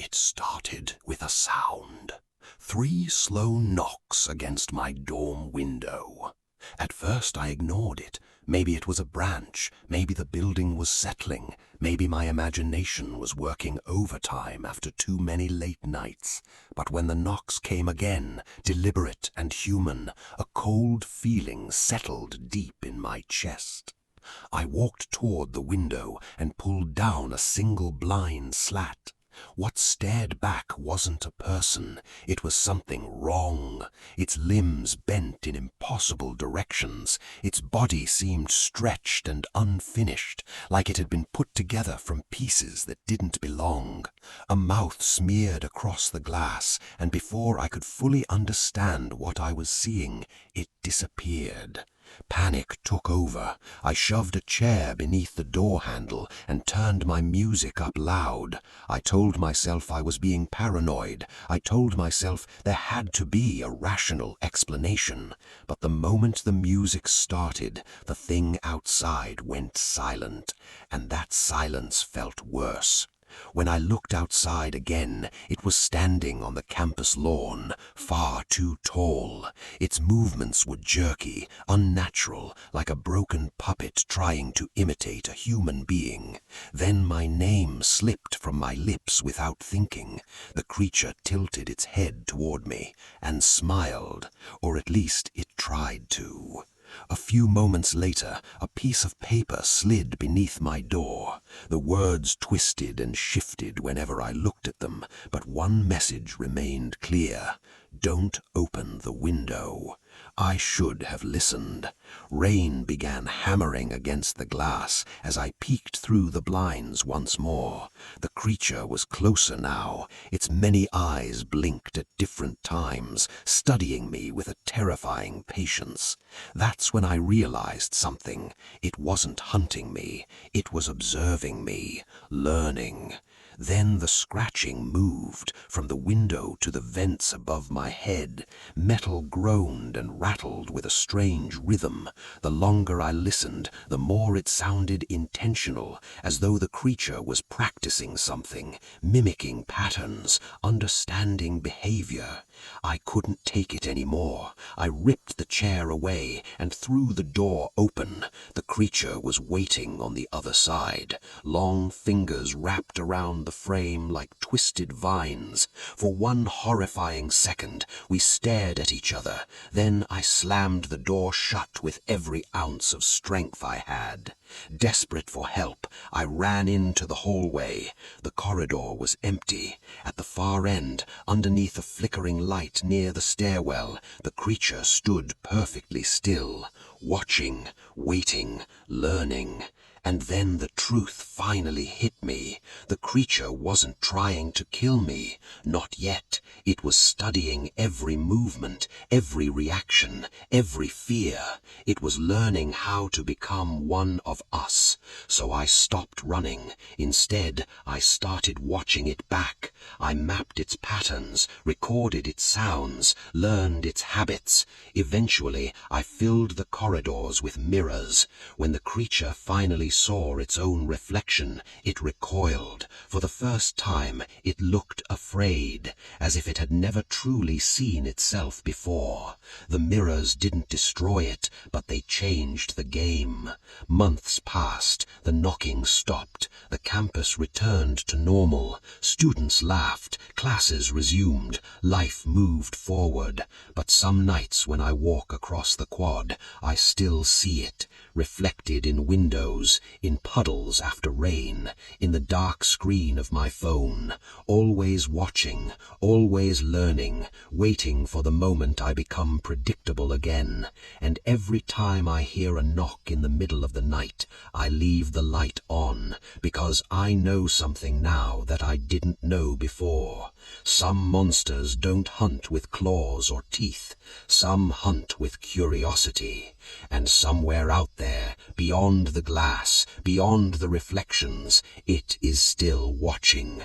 It started with a sound. 3 slow knocks against my dorm window. At first I ignored it. Maybe it was a branch, maybe the building was settling, maybe my imagination was working overtime after too many late nights. But when the knocks came again, deliberate and human, a cold feeling settled deep in my chest. I walked toward the window and pulled down a single blind slat. What stared back wasn't a person, it was something wrong. Its limbs bent in impossible directions, its body seemed stretched and unfinished, like it had been put together from pieces that didn't belong. A mouth smeared across the glass, and before I could fully understand what I was seeing, it disappeared. Panic took over. I shoved a chair beneath the door handle and turned my music up loud. I told myself I was being paranoid. I told myself there had to be a rational explanation. But the moment the music started, the thing outside went silent, and that silence felt worse. When I looked outside again, it was standing on the campus lawn, far too tall. Its movements were jerky, unnatural, like a broken puppet trying to imitate a human being. Then my name slipped from my lips without thinking. The creature tilted its head toward me and smiled, or at least it tried to. A few moments later, a piece of paper slid beneath my door. The words twisted and shifted whenever I looked at them, but one message remained clear. Don't open the window. I should have listened. Rain began hammering against the glass as I peeked through the blinds once more. The creature was closer now. Its many eyes blinked at different times, studying me with a terrifying patience. That's when I realized something. It wasn't hunting me. It was observing me, learning. Then the scratching moved from the window to the vents above my head. Metal groaned and rattled with a strange rhythm. The longer I listened, the more it sounded intentional, as though the creature was practicing something, mimicking patterns, understanding behavior. I couldn't take it anymore. I ripped the chair away and threw the door open. The creature was waiting on the other side. Long fingers wrapped around the frame like twisted vines. For one horrifying second, we stared at each other. Then I slammed the door shut with every ounce of strength I had. Desperate for help, I ran into the hallway. The corridor was empty. At the far end, underneath a flickering light near the stairwell, the creature stood perfectly still, watching, waiting, learning. And then the truth finally hit me. The creature wasn't trying to kill me. Not yet. It was studying every movement, every reaction, every fear. It was learning how to become one of us. So I stopped running. Instead, I started watching it back. I mapped its patterns, recorded its sounds, learned its habits. Eventually, I filled the corridors with mirrors. When the creature finally saw its own reflection, it recoiled. For the first time, it looked afraid, as if it had never truly seen itself before. The mirrors didn't destroy it, but they changed the game. Months passed, the knocking stopped, the campus returned to normal, students laughed, classes resumed, life moved forward. But some nights when I walk across the quad, I still see it, reflected in windows, in puddles after rain, in the dark screen of my phone, always watching, always learning, waiting for the moment I become predictable again. And every time I hear a knock in the middle of the night, I leave the light on, because I know something now that I didn't know before. Some monsters don't hunt with claws or teeth. Some hunt with curiosity. And somewhere out there, beyond the glass, beyond the reflections, it is still watching,